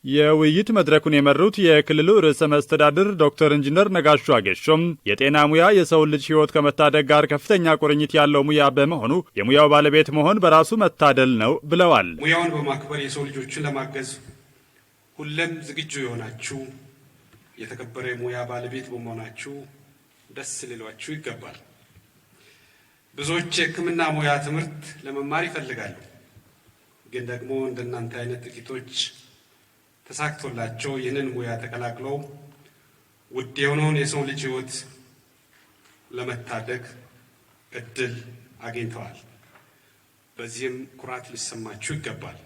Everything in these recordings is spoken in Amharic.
የውይይት መድረኩን የመሩት የክልሉ ርዕሰ መስተዳድር ዶክተር ኢንጂነር ነጋሹ አጌሾም የጤና ሙያ የሰው ልጅ ሕይወት ከመታደግ ጋር ከፍተኛ ቁርኝት ያለው ሙያ በመሆኑ የሙያው ባለቤት መሆን በራሱ መታደል ነው ብለዋል። ሙያውን በማክበር የሰው ልጆችን ለማገዝ ሁሉም ዝግጁ የሆናችሁ የተከበረ ሙያ ባለቤት በመሆናችሁ ደስ ሊሏችሁ ይገባል። ብዙዎች የሕክምና ሙያ ትምህርት ለመማር ይፈልጋሉ። ግን ደግሞ እንደናንተ አይነት ጥቂቶች ተሳክቶላቸው ይህንን ሙያ ተቀላቅለው ውድ የሆነውን የሰው ልጅ ሕይወት ለመታደግ እድል አግኝተዋል። በዚህም ኩራት ሊሰማችሁ ይገባል።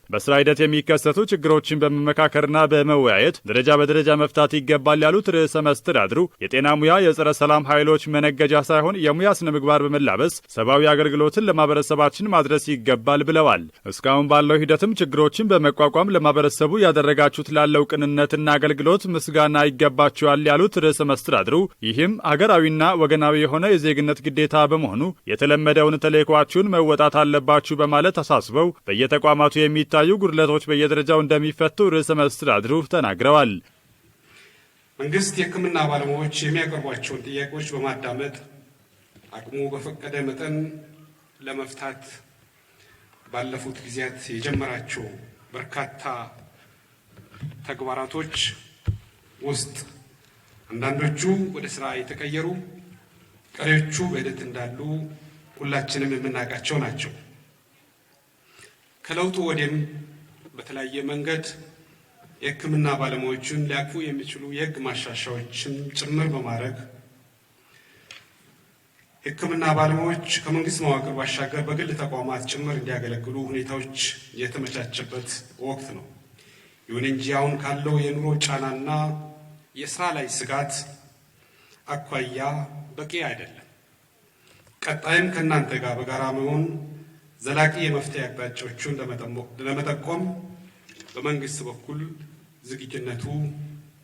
በስራ ሂደት የሚከሰቱ ችግሮችን በመመካከርና በመወያየት ደረጃ በደረጃ መፍታት ይገባል ያሉት ርዕሰ መስተዳድሩ የጤና ሙያ የጸረ ሰላም ኃይሎች መነገጃ ሳይሆን የሙያ ስነ ምግባር በመላበስ ሰብአዊ አገልግሎትን ለማህበረሰባችን ማድረስ ይገባል ብለዋል። እስካሁን ባለው ሂደትም ችግሮችን በመቋቋም ለማህበረሰቡ ያደረጋችሁት ላለው ቅንነትና አገልግሎት ምስጋና ይገባችኋል ያሉት ርዕሰ መስተዳድሩ ይህም ሀገራዊና ወገናዊ የሆነ የዜግነት ግዴታ በመሆኑ የተለመደውን ተልዕኳችሁን መወጣት አለባችሁ በማለት አሳስበው በየተቋማቱ የሚታዩ ጉድለቶች በየደረጃው እንደሚፈቱ ርዕሰ መስተዳድሩ ተናግረዋል። መንግስት የሕክምና ባለሙያዎች የሚያቀርቧቸውን ጥያቄዎች በማዳመጥ አቅሙ በፈቀደ መጠን ለመፍታት ባለፉት ጊዜያት የጀመራቸው በርካታ ተግባራቶች ውስጥ አንዳንዶቹ ወደ ስራ የተቀየሩ፣ ቀሪዎቹ በሂደት እንዳሉ ሁላችንም የምናውቃቸው ናቸው። ከለውጡ ወዲህም በተለያየ መንገድ የሕክምና ባለሙያዎችን ሊያቅፉ የሚችሉ የሕግ ማሻሻያዎችን ጭምር በማድረግ የሕክምና ባለሙያዎች ከመንግስት መዋቅር ባሻገር በግል ተቋማት ጭምር እንዲያገለግሉ ሁኔታዎች የተመቻቸበት ወቅት ነው። ይሁን እንጂ አሁን ካለው የኑሮ ጫናና የስራ ላይ ስጋት አኳያ በቂ አይደለም። ቀጣይም ከእናንተ ጋር በጋራ መሆን ዘላቂ የመፍትሄ አቅጣጫዎችን ለመጠቆም በመንግስት በኩል ዝግጁነቱ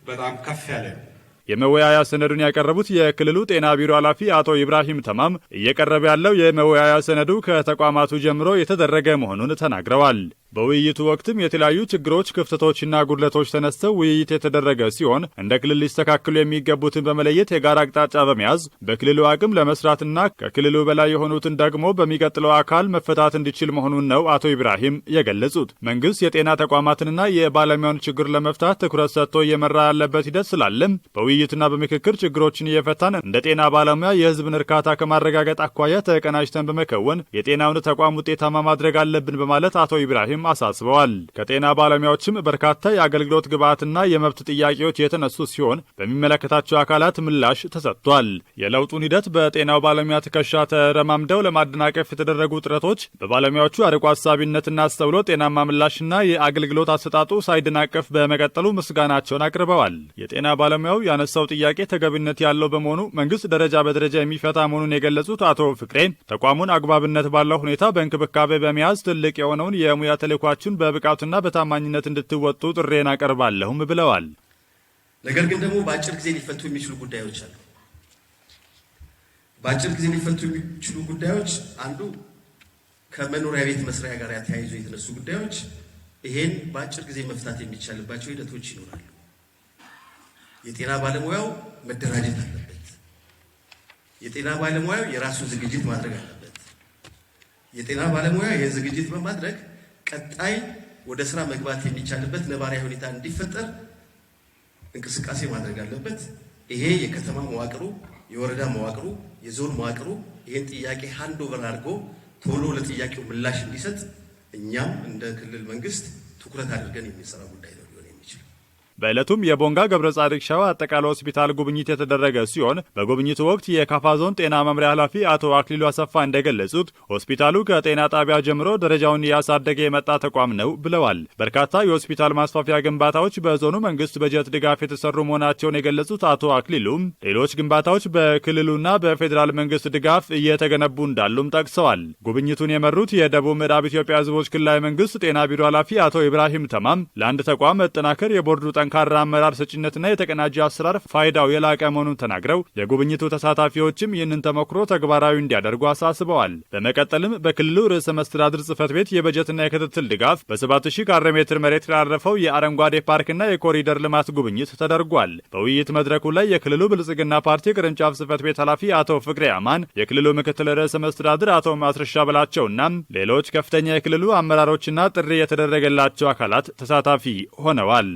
በጣም ከፍ ያለ ነው። የመወያያ ሰነዱን ያቀረቡት የክልሉ ጤና ቢሮ ኃላፊ አቶ ኢብራሂም ተማም እየቀረበ ያለው የመወያያ ሰነዱ ከተቋማቱ ጀምሮ የተደረገ መሆኑን ተናግረዋል። በውይይቱ ወቅትም የተለያዩ ችግሮች፣ ክፍተቶችና ጉድለቶች ተነስተው ውይይት የተደረገ ሲሆን እንደ ክልል ሊስተካከሉ የሚገቡትን በመለየት የጋራ አቅጣጫ በመያዝ በክልሉ አቅም ለመስራትና ከክልሉ በላይ የሆኑትን ደግሞ በሚቀጥለው አካል መፈታት እንዲችል መሆኑን ነው አቶ ኢብራሂም የገለጹት። መንግስት የጤና ተቋማትንና የባለሙያውን ችግር ለመፍታት ትኩረት ሰጥቶ እየመራ ያለበት ሂደት ስላለም በውይይትና በምክክር ችግሮችን እየፈታን እንደ ጤና ባለሙያ የህዝብን እርካታ ከማረጋገጥ አኳያ ተቀናጅተን በመከወን የጤናውን ተቋም ውጤታማ ማድረግ አለብን በማለት አቶ ኢብራሂም አሳስበዋል። ከጤና ባለሙያዎችም በርካታ የአገልግሎት ግብዓትና የመብት ጥያቄዎች የተነሱ ሲሆን በሚመለከታቸው አካላት ምላሽ ተሰጥቷል። የለውጡን ሂደት በጤናው ባለሙያ ትከሻ ተረማምደው ለማደናቀፍ የተደረጉ ጥረቶች በባለሙያዎቹ አርቆ አሳቢነትና አስተውሎ ጤናማ ምላሽና የአገልግሎት አሰጣጡ ሳይደናቀፍ በመቀጠሉ ምስጋናቸውን አቅርበዋል። የጤና ባለሙያው ያነሳው ጥያቄ ተገቢነት ያለው በመሆኑ መንግስት ደረጃ በደረጃ የሚፈታ መሆኑን የገለጹት አቶ ፍቅሬ ተቋሙን አግባብነት ባለው ሁኔታ በእንክብካቤ በመያዝ ትልቅ የሆነውን የሙያ ተልዕኳችሁን በብቃቱና በታማኝነት እንድትወጡ ጥሬን አቀርባለሁም ብለዋል። ነገር ግን ደግሞ በአጭር ጊዜ ሊፈቱ የሚችሉ ጉዳዮች አሉ። በአጭር ጊዜ ሊፈቱ የሚችሉ ጉዳዮች አንዱ ከመኖሪያ ቤት መስሪያ ጋር ተያይዞ የተነሱ ጉዳዮች፣ ይሄን በአጭር ጊዜ መፍታት የሚቻልባቸው ሂደቶች ይኖራሉ። የጤና ባለሙያው መደራጀት አለበት። የጤና ባለሙያው የራሱን ዝግጅት ማድረግ አለበት። የጤና ባለሙያ የዝግጅት በማድረግ ቀጣይ ወደ ስራ መግባት የሚቻልበት ነባራዊ ሁኔታ እንዲፈጠር እንቅስቃሴ ማድረግ አለበት። ይሄ የከተማ መዋቅሩ፣ የወረዳ መዋቅሩ፣ የዞን መዋቅሩ ይሄን ጥያቄ ሃንድ ኦቨር አድርጎ ቶሎ ለጥያቄው ምላሽ እንዲሰጥ እኛም እንደ ክልል መንግስት ትኩረት አድርገን የሚሰራ ጉዳይ ነው ሊሆን የሚችል። በዕለቱም የቦንጋ ገብረ ጻድቅ ሻዋ አጠቃላይ ሆስፒታል ጉብኝት የተደረገ ሲሆን በጉብኝቱ ወቅት የካፋ ዞን ጤና መምሪያ ኃላፊ አቶ አክሊሉ አሰፋ እንደገለጹት ሆስፒታሉ ከጤና ጣቢያ ጀምሮ ደረጃውን እያሳደገ የመጣ ተቋም ነው ብለዋል። በርካታ የሆስፒታል ማስፋፊያ ግንባታዎች በዞኑ መንግስት በጀት ድጋፍ የተሰሩ መሆናቸውን የገለጹት አቶ አክሊሉም ሌሎች ግንባታዎች በክልሉና በፌዴራል መንግስት ድጋፍ እየተገነቡ እንዳሉም ጠቅሰዋል። ጉብኝቱን የመሩት የደቡብ ምዕራብ ኢትዮጵያ ህዝቦች ክልላዊ መንግስት ጤና ቢሮ ኃላፊ አቶ ኢብራሂም ተማም ለአንድ ተቋም መጠናከር የቦርዱ ጠንካራ አመራር ሰጪነትና የተቀናጀ አሰራር ፋይዳው የላቀ መሆኑን ተናግረው የጉብኝቱ ተሳታፊዎችም ይህንን ተሞክሮ ተግባራዊ እንዲያደርጉ አሳስበዋል። በመቀጠልም በክልሉ ርዕሰ መስተዳድር ጽሕፈት ቤት የበጀትና የክትትል ድጋፍ በ7000 ካሬ ሜትር መሬት ላረፈው የአረንጓዴ ፓርክና የኮሪደር ልማት ጉብኝት ተደርጓል። በውይይት መድረኩ ላይ የክልሉ ብልጽግና ፓርቲ ቅርንጫፍ ጽሕፈት ቤት ኃላፊ አቶ ፍቅሬ አማን፣ የክልሉ ምክትል ርዕሰ መስተዳድር አቶ ማስረሻ በላቸውና ሌሎች ከፍተኛ የክልሉ አመራሮችና ጥሪ የተደረገላቸው አካላት ተሳታፊ ሆነዋል።